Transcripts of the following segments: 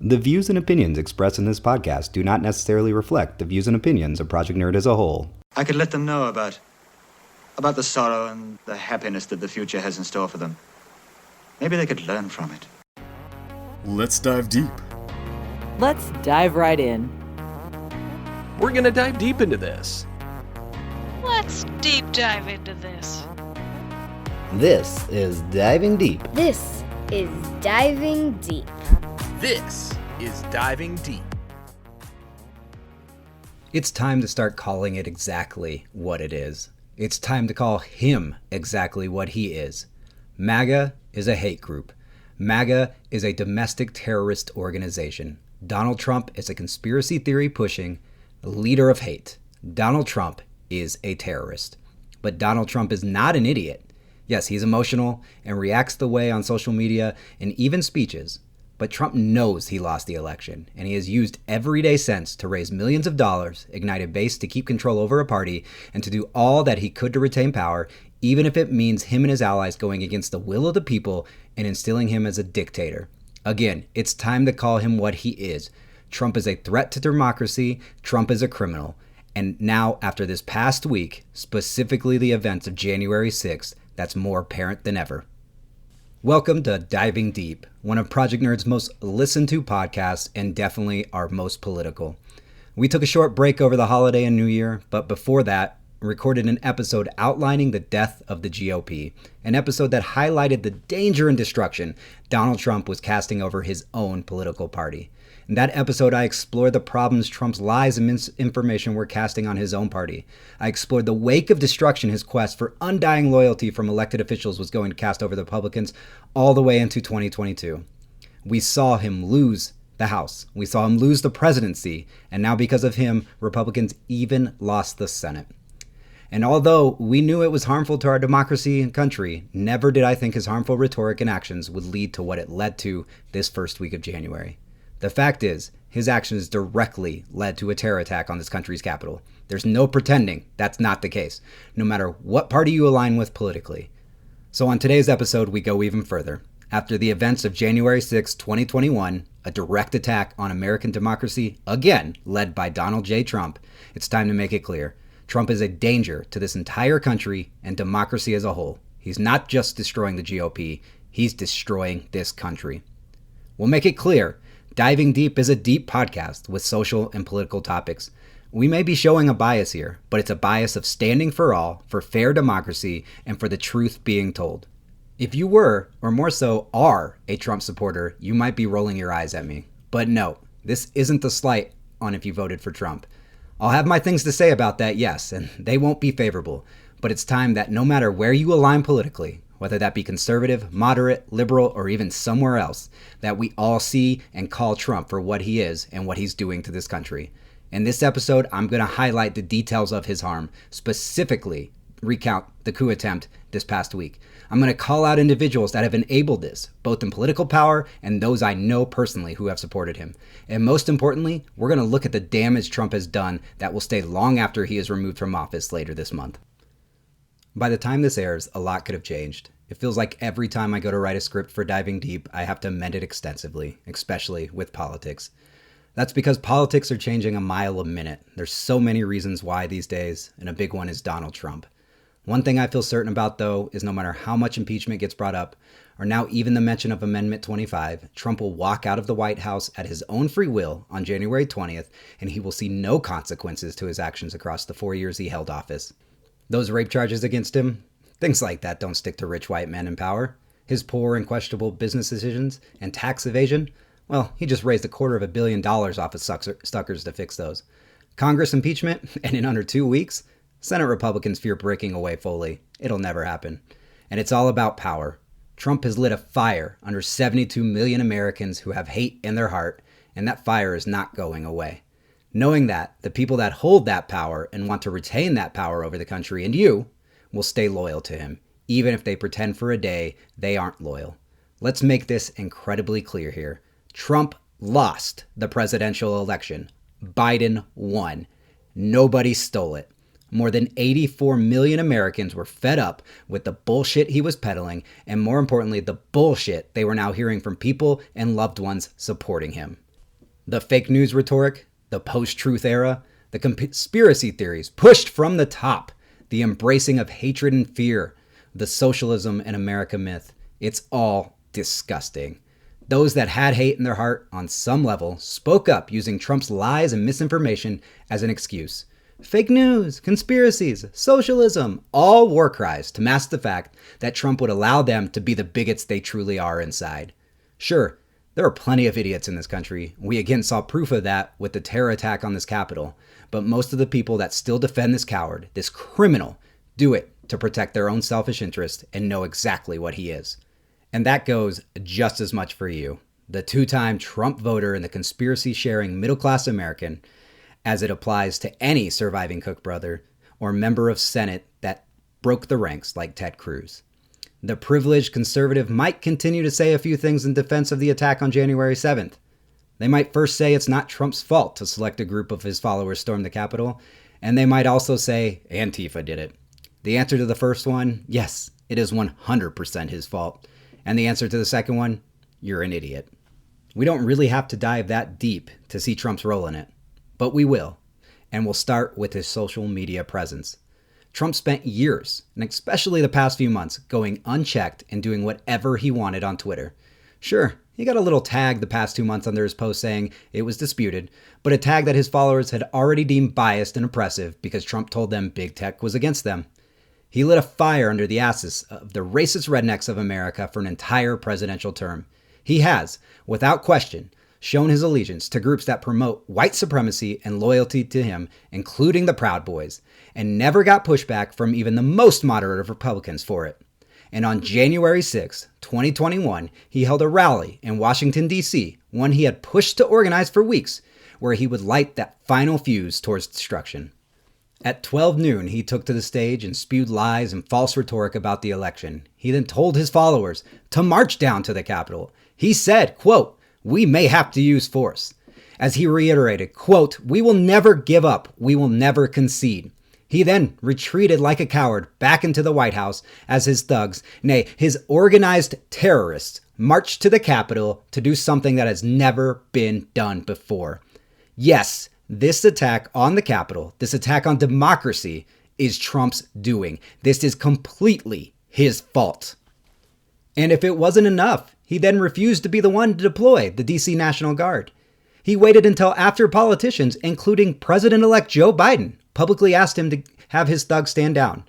The views and opinions expressed in this podcast do not necessarily reflect the views and opinions of Project Nerd as a whole. I could let them know about the sorrow and the happiness that the future has in store for them. Maybe they could learn from it. Let's dive deep. Let's dive right in. We're gonna dive deep into this. Let's deep dive into this. This is Diving Deep. This is Diving Deep. This is Diving Deep. It's time to start calling it exactly what it is. It's time to call him exactly what he is. MAGA is a hate group. MAGA is a domestic terrorist organization. Donald Trump is a conspiracy theory pushing leader of hate. Donald Trump is a terrorist. But Donald Trump is not an idiot. Yes, he's emotional and reacts the way on social media and even speeches. But Trump knows he lost the election, and he has used every day since to raise millions of dollars, ignite a base to keep control over a party, and to do all that he could to retain power, even if it means him and his allies going against the will of the people and instilling him as a dictator. Again, it's time to call him what he is. Trump is a threat to democracy. Trump is a criminal. And now, after this past week, specifically the events of January 6th, that's more apparent than ever. Welcome to Diving Deep, one of Project Nerd's most listened to podcasts and definitely our most political. We took a short break over the holiday and New Year, but before that, recorded an episode outlining the death of the GOP, an episode that highlighted the danger and destruction Donald Trump was casting over his own political party. In that episode, I explored the problems Trump's lies and misinformation were casting on his own party. I explored the wake of destruction his quest for undying loyalty from elected officials was going to cast over the Republicans all the way into 2022. We saw him lose the House. We saw him lose the presidency. And now because of him, Republicans even lost the Senate. And although we knew it was harmful to our democracy and country, never did I think his harmful rhetoric and actions would lead to what it led to this first week of January. The fact is, his actions directly led to a terror attack on this country's capital. There's no pretending that's not the case, no matter what party you align with politically. So on today's episode, we go even further. After the events of January 6, 2021, a direct attack on American democracy, again led by Donald J. Trump, it's time to make it clear. Trump is a danger to this entire country and democracy as a whole. He's not just destroying the GOP, he's destroying this country. We'll make it clear. Diving Deep is a deep podcast with social and political topics. We may be showing a bias here, but it's a bias of standing for all, for fair democracy, and for the truth being told. If you were, or more so are, a Trump supporter, you might be rolling your eyes at me. But no, this isn't the slight on if you voted for Trump. I'll have my things to say about that, yes, and they won't be favorable. But it's time that no matter where you align politically, whether that be conservative, moderate, liberal, or even somewhere else, that we all see and call Trump for what he is and what he's doing to this country. In this episode, I'm going to highlight the details of his harm, specifically recount the coup attempt this past week. I'm going to call out individuals that have enabled this, both in political power and those I know personally who have supported him. And most importantly, we're going to look at the damage Trump has done that will stay long after he is removed from office later this month. By the time this airs, a lot could have changed. It feels like every time I go to write a script for Diving Deep, I have to amend it extensively, especially with politics. That's because politics are changing a mile a minute. There's so many reasons why these days, and a big one is Donald Trump. One thing I feel certain about, though, is no matter how much impeachment gets brought up, or now even the mention of Amendment 25, Trump will walk out of the White House at his own free will on January 20th, and he will see no consequences to his actions across the 4 years he held office. Those rape charges against him, things like that don't stick to rich white men in power. His poor and questionable business decisions and tax evasion, well, he just raised $250 million off of suckers to fix those. Congress impeachment, and in under 2 weeks, Senate Republicans fear breaking away fully. It'll never happen. And it's all about power. Trump has lit a fire under 72 million Americans who have hate in their heart, and that fire is not going away. Knowing that, the people that hold that power and want to retain that power over the country and you will stay loyal to him, even if they pretend for a day they aren't loyal. Let's make this incredibly clear here. Trump lost the presidential election. Biden won. Nobody stole it. More than 84 million Americans were fed up with the bullshit he was peddling, and more importantly, the bullshit they were now hearing from people and loved ones supporting him. The fake news rhetoric, the post-truth era, the conspiracy theories pushed from the top, the embracing of hatred and fear, the socialism and America myth. It's all disgusting. Those that had hate in their heart on some level spoke up using Trump's lies and misinformation as an excuse. Fake news, conspiracies, socialism, all war cries to mask the fact that Trump would allow them to be the bigots they truly are inside. Sure, there are plenty of idiots in this country. We again saw proof of that with the terror attack on this Capitol. But most of the people that still defend this coward, this criminal, do it to protect their own selfish interest and know exactly what he is. And that goes just as much for you, the two-time Trump voter and the conspiracy-sharing middle-class American, as it applies to any surviving Cook brother or member of Senate that broke the ranks like Ted Cruz. The privileged conservative might continue to say a few things in defense of the attack on January 7th. They might first say it's not Trump's fault to select a group of his followers storm the Capitol, and they might also say Antifa did it. The answer to the first one, yes, it is 100% his fault. And the answer to the second one, you're an idiot. We don't really have to dive that deep to see Trump's role in it, but we will, and we'll start with his social media presence. Trump spent years, and especially the past few months, going unchecked and doing whatever he wanted on Twitter. Sure, he got a little tag the past 2 months under his post saying it was disputed, but a tag that his followers had already deemed biased and oppressive because Trump told them big tech was against them. He lit a fire under the asses of the racist rednecks of America for an entire presidential term. He has, without question, shown his allegiance to groups that promote white supremacy and loyalty to him, including the Proud Boys, and never got pushback from even the most moderate of Republicans for it. And on January 6, 2021, he held a rally in Washington, D.C., one he had pushed to organize for weeks, where he would light that final fuse towards destruction. At 12 noon, he took to the stage and spewed lies and false rhetoric about the election. He then told his followers to march down to the Capitol. He said, quote, "We may have to use force." As he reiterated, quote, "We will never give up. We will never concede." He then retreated like a coward back into the White House as his thugs, nay, his organized terrorists, marched to the Capitol to do something that has never been done before. Yes, this attack on the Capitol, this attack on democracy, is Trump's doing. This is completely his fault. And if it wasn't enough, he then refused to be the one to deploy the DC National Guard. He waited until after politicians, including President-elect Joe Biden, publicly asked him to have his thugs stand down.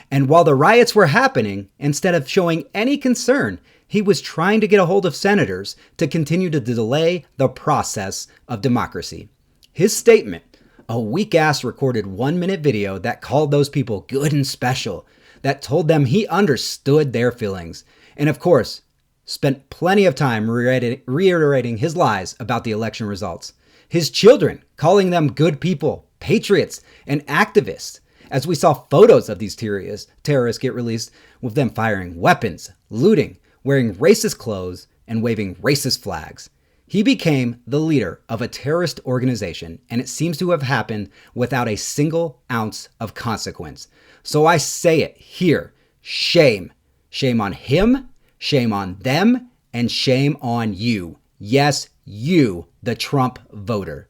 And while the riots were happening, instead of showing any concern, he was trying to get a hold of senators to continue to delay the process of democracy. His statement, a weak-ass recorded 1-minute video that called those people good and special, that told them he understood their feelings, and of course, spent plenty of time reiterating his lies about the election results. His children calling them good people, patriots, and activists, as we saw photos of these terrorists get released with them firing weapons, looting, wearing racist clothes, and waving racist flags. He became the leader of a terrorist organization, and it seems to have happened without a single ounce of consequence. So I say it here, shame. Shame on him, shame on them, and shame on you. Yes, you, the Trump voter.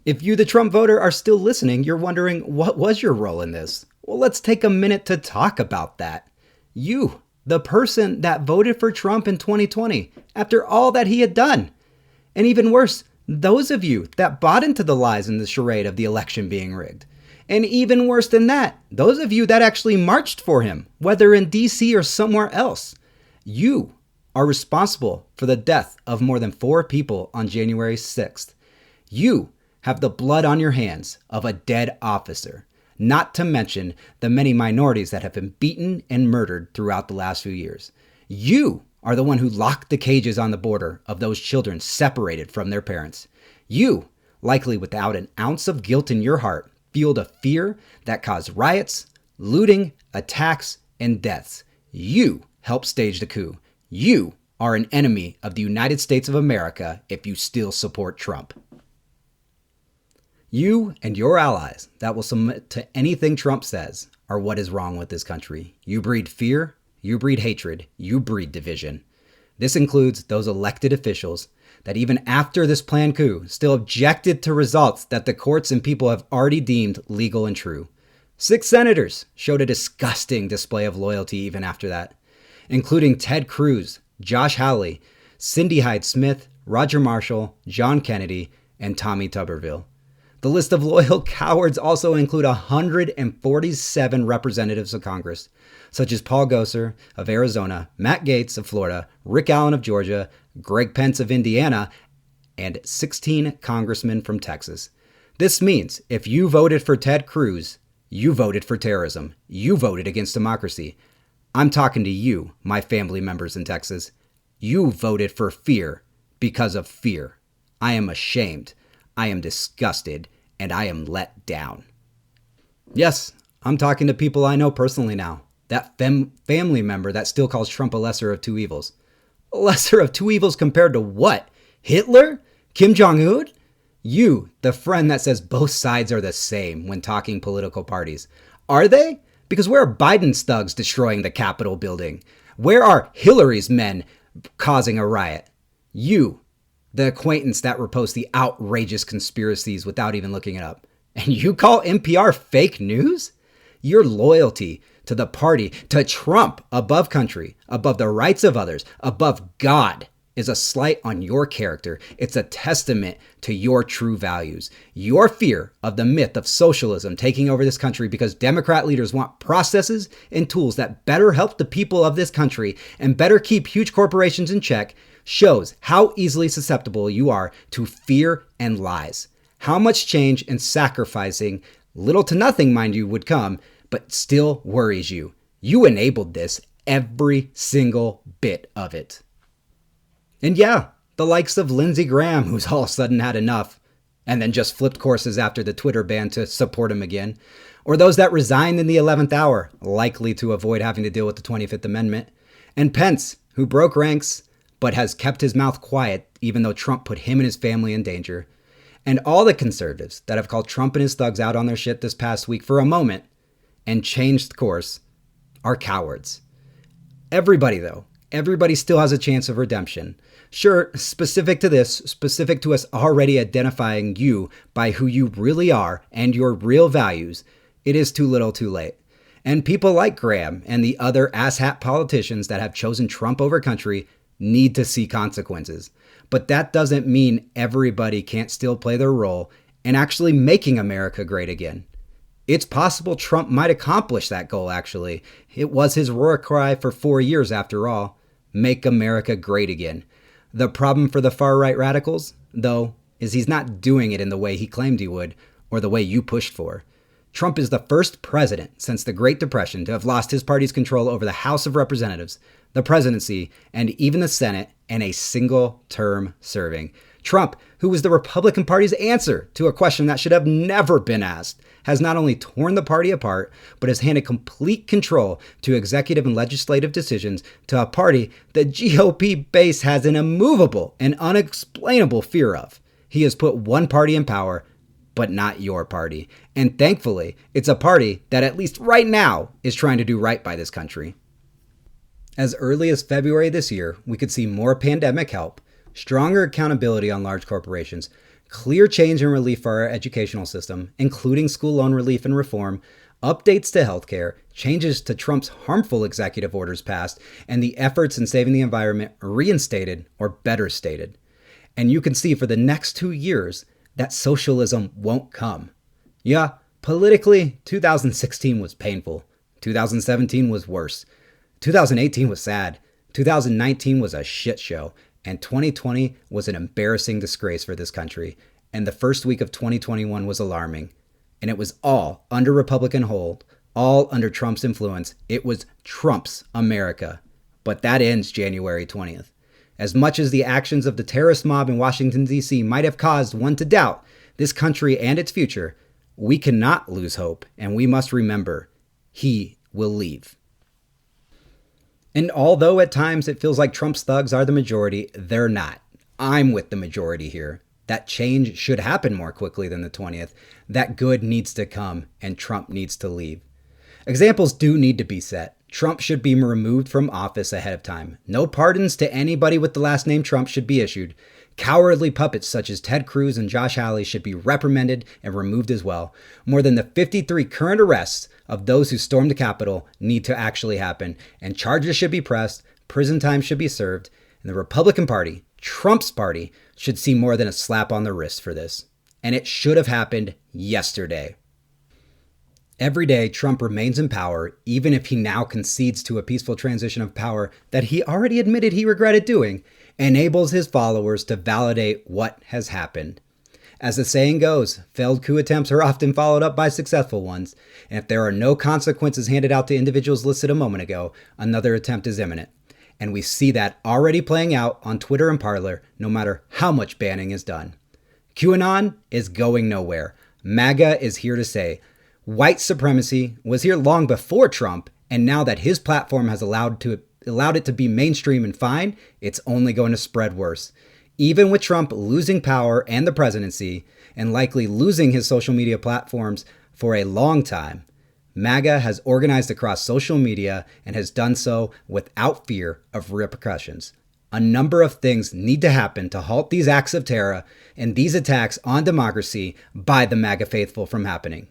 If you, the Trump voter, are still listening, you're wondering, what was your role in this? Well, let's take a minute to talk about that. You, the person that voted for Trump in 2020, after all that he had done. And even worse, those of you that bought into the lies in the charade of the election being rigged. And even worse than that, those of you that actually marched for him, whether in DC or somewhere else. You are responsible for the death of more than 4 people on January 6th. You have the blood on your hands of a dead officer, not to mention the many minorities that have been beaten and murdered throughout the last few years. You are the one who locked the cages on the border of those children separated from their parents. You, likely without an ounce of guilt in your heart, fueled a fear that caused riots, looting, attacks, and deaths. You helped stage the coup. You are an enemy of the United States of America if you still support Trump. You and your allies that will submit to anything Trump says are what is wrong with this country. You breed fear, you breed hatred, you breed division. This includes those elected officials that even after this planned coup, still objected to results that the courts and people have already deemed legal and true. 6 senators showed a disgusting display of loyalty even after that, including Ted Cruz, Josh Hawley, Cindy Hyde-Smith, Roger Marshall, John Kennedy, and Tommy Tuberville. The list of loyal cowards also include 147 representatives of Congress, such as Paul Gosar of Arizona, Matt Gaetz of Florida, Rick Allen of Georgia, Greg Pence of Indiana, and 16 congressmen from Texas. This means if you voted for Ted Cruz, you voted for terrorism. You voted against democracy. I'm talking to you, my family members in Texas. You voted for fear because of fear. I am ashamed. I am disgusted. And I am let down. Yes, I'm talking to people I know personally now. That family member that still calls Trump a lesser of two evils. A lesser of two evils compared to what? Hitler? Kim Jong-un? You, the friend that says both sides are the same when talking political parties. Are they? Because where are Biden's thugs destroying the Capitol building? Where are Hillary's men causing a riot? You, the acquaintance that reposts the outrageous conspiracies without even looking it up. And you call NPR fake news? Your loyalty to the party, to Trump, above country, above the rights of others, above God, is a slight on your character. It's a testament to your true values. Your fear of the myth of socialism taking over this country because Democrat leaders want processes and tools that better help the people of this country and better keep huge corporations in check shows how easily susceptible you are to fear and lies. How much change and sacrificing, little to nothing, mind you, would come, but still worries you. You enabled this, every single bit of it. And yeah, the likes of Lindsey Graham, who's all of a sudden had enough, and then just flipped courses after the Twitter ban to support him again, or those that resigned in the 11th hour, likely to avoid having to deal with the 25th Amendment, and Pence, who broke ranks, but has kept his mouth quiet even though Trump put him and his family in danger, and all the conservatives that have called Trump and his thugs out on their shit this past week for a moment and changed course are cowards. Everybody, though, everybody still has a chance of redemption. Sure, specific to this, specific to us already identifying you by who you really are and your real values, it is too little too late. And people like Graham and the other asshat politicians that have chosen Trump over country need to see consequences. But that doesn't mean everybody can't still play their role in actually making America great again. It's possible Trump might accomplish that goal, actually. It was his roar cry for 4 years, after all. Make America great again. The problem for the far-right radicals, though, is he's not doing it in the way he claimed he would, or the way you pushed for. Trump is the first president since the Great Depression to have lost his party's control over the House of Representatives, the presidency, and even the Senate in a single term serving. Trump, who was the Republican Party's answer to a question that should have never been asked, has not only torn the party apart, but has handed complete control to executive and legislative decisions to a party the GOP base has an immovable and unexplainable fear of. He has put one party in power, but not your party. And thankfully, it's a party that at least right now is trying to do right by this country. As early as February this year, we could see more pandemic help, stronger accountability on large corporations, clear change and relief for our educational system, including school loan relief and reform, updates to healthcare, changes to Trump's harmful executive orders passed, and the efforts in saving the environment reinstated or better stated. And you can see for the next 2 years that socialism won't come. Yeah, politically, 2016 was painful. 2017 was worse. 2018 was sad. 2019 was a shit show. And 2020 was an embarrassing disgrace for this country. And the first week of 2021 was alarming. And it was all under Republican hold, all under Trump's influence. It was Trump's America. But that ends January 20th. As much as the actions of the terrorist mob in Washington, D.C. might have caused one to doubt this country and its future, we cannot lose hope, and we must remember, he will leave. And although at times it feels like Trump's thugs are the majority, they're not. I'm with the majority here. That change should happen more quickly than the 20th. That good needs to come, and Trump needs to leave. Examples do need to be set. Trump should be removed from office ahead of time. No pardons to anybody with the last name Trump should be issued. Cowardly puppets such as Ted Cruz and Josh Hawley should be reprimanded and removed as well. More than the 53 current arrests of those who stormed the Capitol need to actually happen, and charges should be pressed, prison time should be served, and the Republican Party, Trump's party, should see more than a slap on the wrist for this. And it should have happened yesterday. Every day, Trump remains in power, even if he now concedes to a peaceful transition of power that he already admitted he regretted doing, enables his followers to validate what has happened. As the saying goes, failed coup attempts are often followed up by successful ones, and if there are no consequences handed out to individuals listed a moment ago, another attempt is imminent. And we see that already playing out on Twitter and Parler, no matter how much banning is done. QAnon is going nowhere. MAGA is here to stay. White supremacy was here long before Trump, and now that his platform has allowed it to be mainstream and fine, it's only going to spread worse. Even with Trump losing power and the presidency, and likely losing his social media platforms for a long time, MAGA has organized across social media and has done so without fear of repercussions. A number of things need to happen to halt these acts of terror and these attacks on democracy by the MAGA faithful from happening.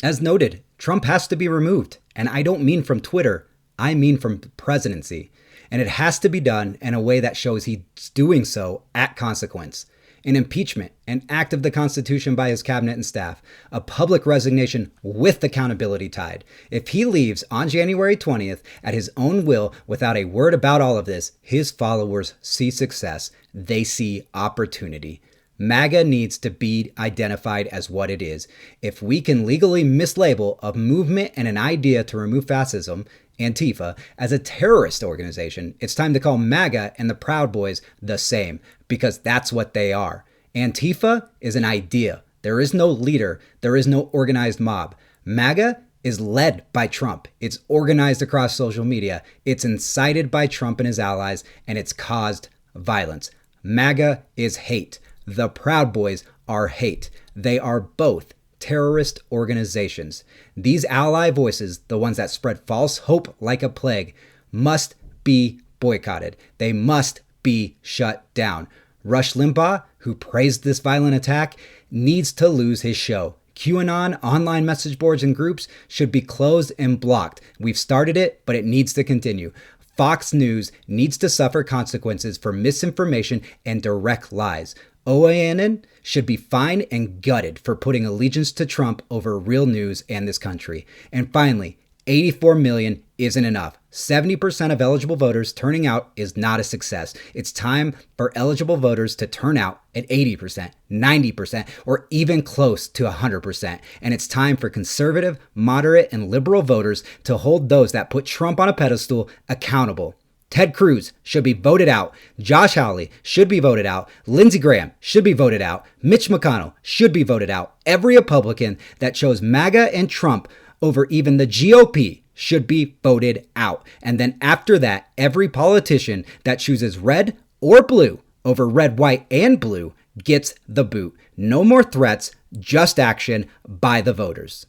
As noted, Trump has to be removed, and I don't mean from Twitter, I mean from the presidency. And it has to be done in a way that shows he's doing so at consequence. An impeachment, an act of the Constitution by his cabinet and staff, a public resignation with accountability tied. If he leaves on January 20th at his own will without a word about all of this, his followers see success. They see opportunity. MAGA needs to be identified as what it is. If we can legally mislabel a movement and an idea to remove fascism, Antifa, as a terrorist organization, it's time to call MAGA and the Proud Boys the same, because that's what they are. Antifa is an idea. There is no leader. There is no organized mob. MAGA is led by Trump. It's organized across social media. It's incited by Trump and his allies, and it's caused violence. MAGA is hate. The Proud Boys are hate. They are both terrorist organizations. These ally voices, the ones that spread false hope like a plague, must be boycotted. They must be shut down. Rush Limbaugh, who praised this violent attack, needs to lose his show. QAnon online message boards and groups should be closed and blocked. We've started it, but it needs to continue. Fox News needs to suffer consequences for misinformation and direct lies. OANN should be fined and gutted for putting allegiance to Trump over real news and this country. And finally, 84 million isn't enough. 70% of eligible voters turning out is not a success. It's time for eligible voters to turn out at 80%, 90%, or even close to 100%. And it's time for conservative, moderate, and liberal voters to hold those that put Trump on a pedestal accountable. Ted Cruz should be voted out. Josh Hawley should be voted out. Lindsey Graham should be voted out. Mitch McConnell should be voted out. Every Republican that chose MAGA and Trump over even the GOP should be voted out. And then after that, every politician that chooses red or blue over red, white, and blue gets the boot. No more threats, just action by the voters.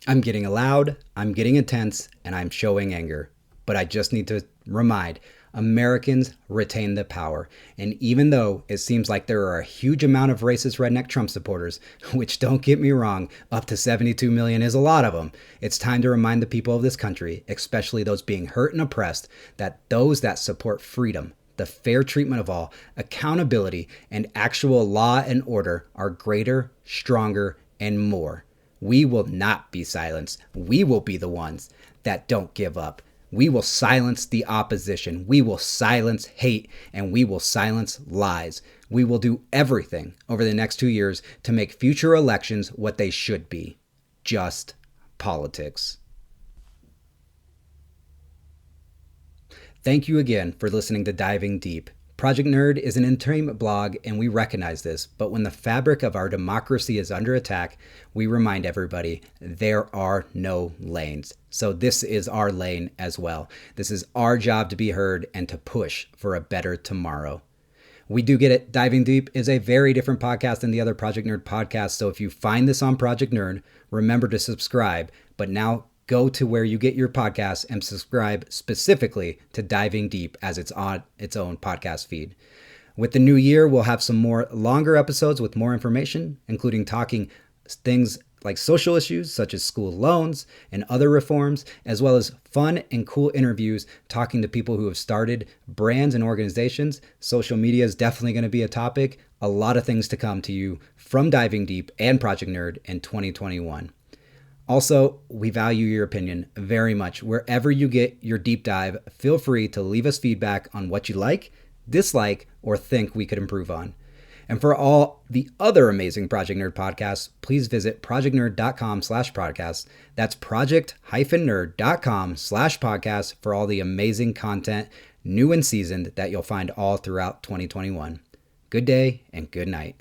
I'm getting loud, I'm getting intense, and I'm showing anger. But I just need to remind Americans retain the power. And even though it seems like there are a huge amount of racist redneck Trump supporters, which don't get me wrong, up to 72 million is a lot of them, it's time to remind the people of this country, especially those being hurt and oppressed, that those that support freedom, the fair treatment of all, accountability, and actual law and order are greater, stronger, and more. We will not be silenced. We will be the ones that don't give up. We will silence the opposition. We will silence hate, and we will silence lies. We will do everything over the next 2 years to make future elections what they should be. Just politics. Thank you again for listening to Diving Deep. Project Nerd is an entertainment blog, and we recognize this, but when the fabric of our democracy is under attack, we remind everybody there are no lanes. So this is our lane as well. This is our job to be heard and to push for a better tomorrow. We do get it. Diving Deep is a very different podcast than the other Project Nerd podcasts, so if you find this on Project Nerd, remember to subscribe, but now go to where you get your podcasts and subscribe specifically to Diving Deep as it's on its own podcast feed. With the new year, we'll have some more longer episodes with more information, including talking things like social issues such as school loans and other reforms, as well as fun and cool interviews talking to people who have started brands and organizations. Social media is definitely going to be a topic. A lot of things to come to you from Diving Deep and Project Nerd in 2021. Also, we value your opinion very much. Wherever you get your deep dive, feel free to leave us feedback on what you like, dislike, or think we could improve on. And for all the other amazing Project Nerd podcasts, please visit projectnerd.com/podcast. That's project-nerd.com/podcast for all the amazing content, new and seasoned, that you'll find all throughout 2021. Good day and good night.